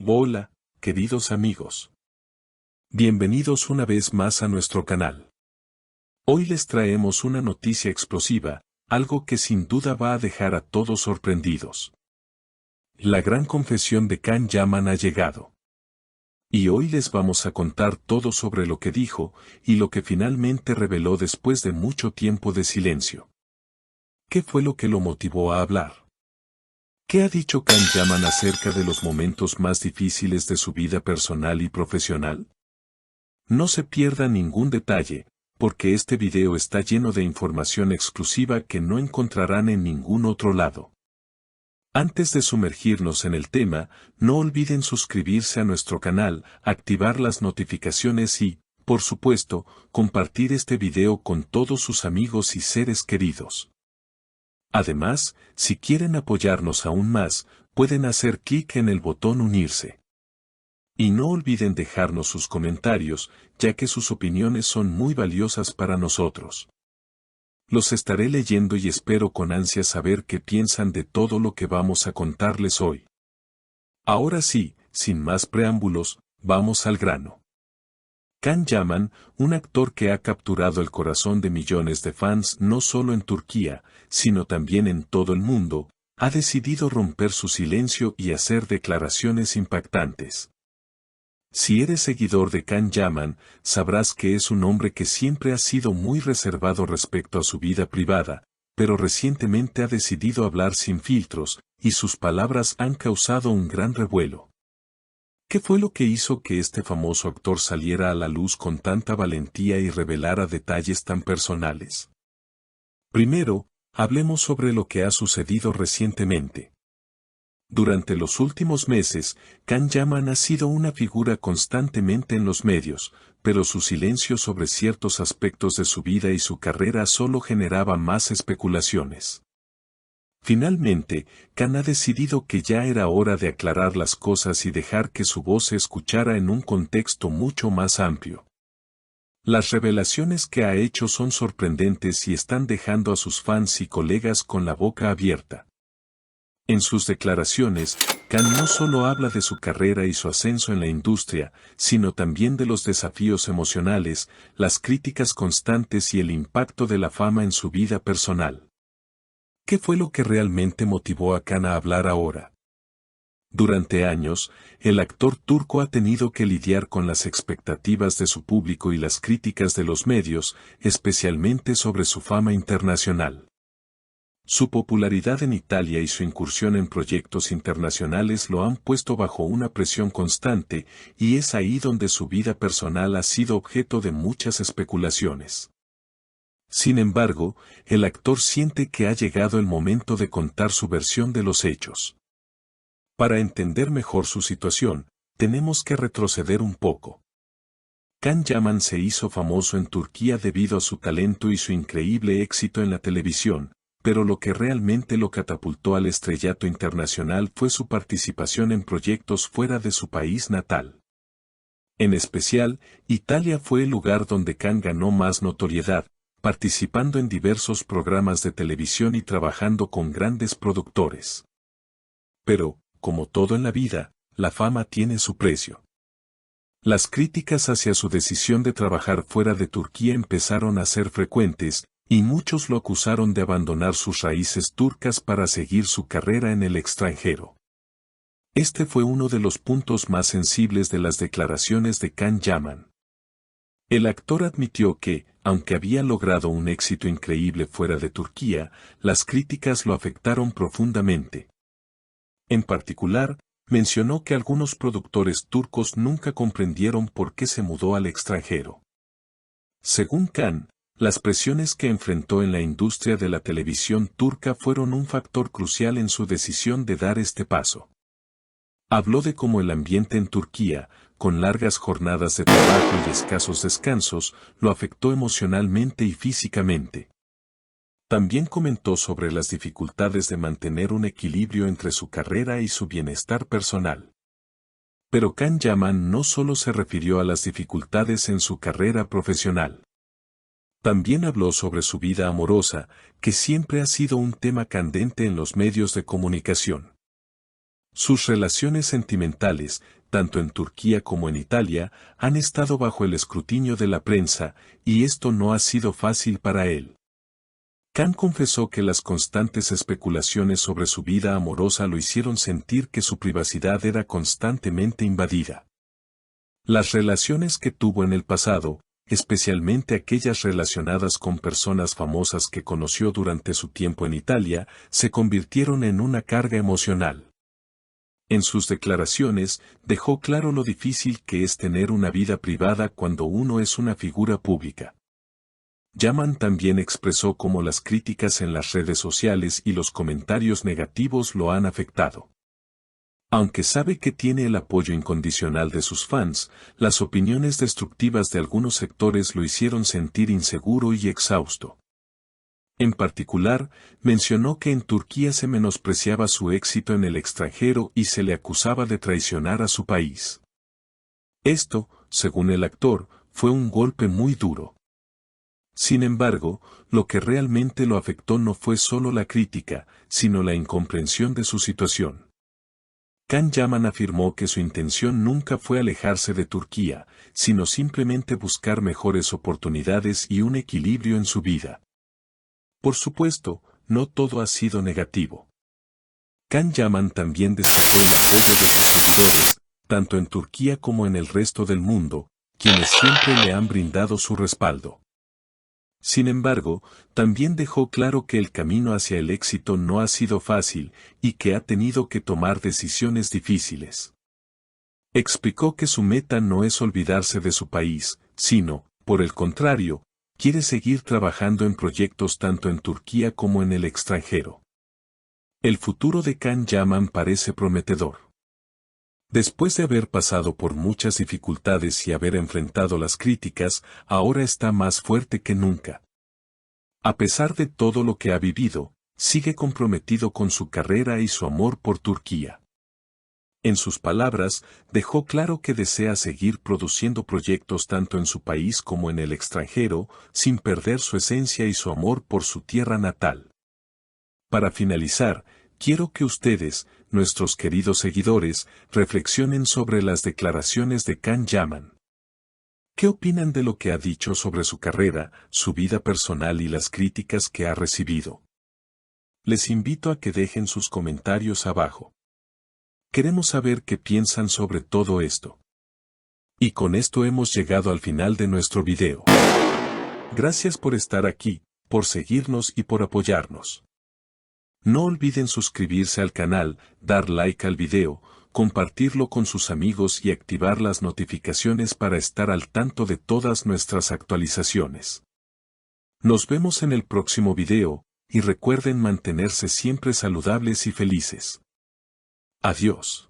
Hola, queridos amigos. Bienvenidos una vez más a nuestro canal. Hoy les traemos una noticia explosiva, algo que sin duda va a dejar a todos sorprendidos. La gran confesión de Can Yaman ha llegado. Y hoy les vamos a contar todo sobre lo que dijo y lo que finalmente reveló después de mucho tiempo de silencio. ¿Qué fue lo que lo motivó a hablar? ¿Qué ha dicho Can Yaman acerca de los momentos más difíciles de su vida personal y profesional? No se pierda ningún detalle, porque este video está lleno de información exclusiva que no encontrarán en ningún otro lado. Antes de sumergirnos en el tema, no olviden suscribirse a nuestro canal, activar las notificaciones y, por supuesto, compartir este video con todos sus amigos y seres queridos. Además, si quieren apoyarnos aún más, pueden hacer clic en el botón unirse. Y no olviden dejarnos sus comentarios, ya que sus opiniones son muy valiosas para nosotros. Los estaré leyendo y espero con ansia saber qué piensan de todo lo que vamos a contarles hoy. Ahora sí, sin más preámbulos, vamos al grano. Can Yaman, un actor que ha capturado el corazón de millones de fans no solo en Turquía, sino también en todo el mundo, ha decidido romper su silencio y hacer declaraciones impactantes. Si eres seguidor de Can Yaman, sabrás que es un hombre que siempre ha sido muy reservado respecto a su vida privada, pero recientemente ha decidido hablar sin filtros, y sus palabras han causado un gran revuelo. ¿Qué fue lo que hizo que este famoso actor saliera a la luz con tanta valentía y revelara detalles tan personales? Primero, hablemos sobre lo que ha sucedido recientemente. Durante los últimos meses, Can Yaman ha sido una figura constantemente en los medios, pero su silencio sobre ciertos aspectos de su vida y su carrera solo generaba más especulaciones. Finalmente, Can ha decidido que ya era hora de aclarar las cosas y dejar que su voz se escuchara en un contexto mucho más amplio. Las revelaciones que ha hecho son sorprendentes y están dejando a sus fans y colegas con la boca abierta. En sus declaraciones, Can no solo habla de su carrera y su ascenso en la industria, sino también de los desafíos emocionales, las críticas constantes y el impacto de la fama en su vida personal. ¿Qué fue lo que realmente motivó a Can a hablar ahora? Durante años, el actor turco ha tenido que lidiar con las expectativas de su público y las críticas de los medios, especialmente sobre su fama internacional. Su popularidad en Italia y su incursión en proyectos internacionales lo han puesto bajo una presión constante, y es ahí donde su vida personal ha sido objeto de muchas especulaciones. Sin embargo, el actor siente que ha llegado el momento de contar su versión de los hechos. Para entender mejor su situación, tenemos que retroceder un poco. Can Yaman se hizo famoso en Turquía debido a su talento y su increíble éxito en la televisión, pero lo que realmente lo catapultó al estrellato internacional fue su participación en proyectos fuera de su país natal. En especial, Italia fue el lugar donde Can ganó más notoriedad, participando en diversos programas de televisión y trabajando con grandes productores. Pero, como todo en la vida, la fama tiene su precio. Las críticas hacia su decisión de trabajar fuera de Turquía empezaron a ser frecuentes, y muchos lo acusaron de abandonar sus raíces turcas para seguir su carrera en el extranjero. Este fue uno de los puntos más sensibles de las declaraciones de Can Yaman. El actor admitió que, aunque había logrado un éxito increíble fuera de Turquía, las críticas lo afectaron profundamente. En particular, mencionó que algunos productores turcos nunca comprendieron por qué se mudó al extranjero. Según Can, las presiones que enfrentó en la industria de la televisión turca fueron un factor crucial en su decisión de dar este paso. Habló de cómo el ambiente en Turquía, con largas jornadas de trabajo y escasos descansos, lo afectó emocionalmente y físicamente. También comentó sobre las dificultades de mantener un equilibrio entre su carrera y su bienestar personal. Pero Can Yaman no solo se refirió a las dificultades en su carrera profesional. También habló sobre su vida amorosa, que siempre ha sido un tema candente en los medios de comunicación. Sus relaciones sentimentales, tanto en Turquía como en Italia, han estado bajo el escrutinio de la prensa, y esto no ha sido fácil para él. Can confesó que las constantes especulaciones sobre su vida amorosa lo hicieron sentir que su privacidad era constantemente invadida. Las relaciones que tuvo en el pasado, especialmente aquellas relacionadas con personas famosas que conoció durante su tiempo en Italia, se convirtieron en una carga emocional. En sus declaraciones, dejó claro lo difícil que es tener una vida privada cuando uno es una figura pública. Yaman también expresó cómo las críticas en las redes sociales y los comentarios negativos lo han afectado. Aunque sabe que tiene el apoyo incondicional de sus fans, las opiniones destructivas de algunos sectores lo hicieron sentir inseguro y exhausto. En particular, mencionó que en Turquía se menospreciaba su éxito en el extranjero y se le acusaba de traicionar a su país. Esto, según el actor, fue un golpe muy duro. Sin embargo, lo que realmente lo afectó no fue solo la crítica, sino la incomprensión de su situación. Can Yaman afirmó que su intención nunca fue alejarse de Turquía, sino simplemente buscar mejores oportunidades y un equilibrio en su vida. Por supuesto, no todo ha sido negativo. Can Yaman también destacó el apoyo de sus seguidores, tanto en Turquía como en el resto del mundo, quienes siempre le han brindado su respaldo. Sin embargo, también dejó claro que el camino hacia el éxito no ha sido fácil y que ha tenido que tomar decisiones difíciles. Explicó que su meta no es olvidarse de su país, sino, por el contrario, quiere seguir trabajando en proyectos tanto en Turquía como en el extranjero. El futuro de Can Yaman parece prometedor. Después de haber pasado por muchas dificultades y haber enfrentado las críticas, ahora está más fuerte que nunca. A pesar de todo lo que ha vivido, sigue comprometido con su carrera y su amor por Turquía. En sus palabras, dejó claro que desea seguir produciendo proyectos tanto en su país como en el extranjero, sin perder su esencia y su amor por su tierra natal. Para finalizar, quiero que ustedes, nuestros queridos seguidores, reflexionen sobre las declaraciones de Can Yaman. ¿Qué opinan de lo que ha dicho sobre su carrera, su vida personal y las críticas que ha recibido? Les invito a que dejen sus comentarios abajo. Queremos saber qué piensan sobre todo esto. Y con esto hemos llegado al final de nuestro video. Gracias por estar aquí, por seguirnos y por apoyarnos. No olviden suscribirse al canal, dar like al video, compartirlo con sus amigos y activar las notificaciones para estar al tanto de todas nuestras actualizaciones. Nos vemos en el próximo video, y recuerden mantenerse siempre saludables y felices. Adiós.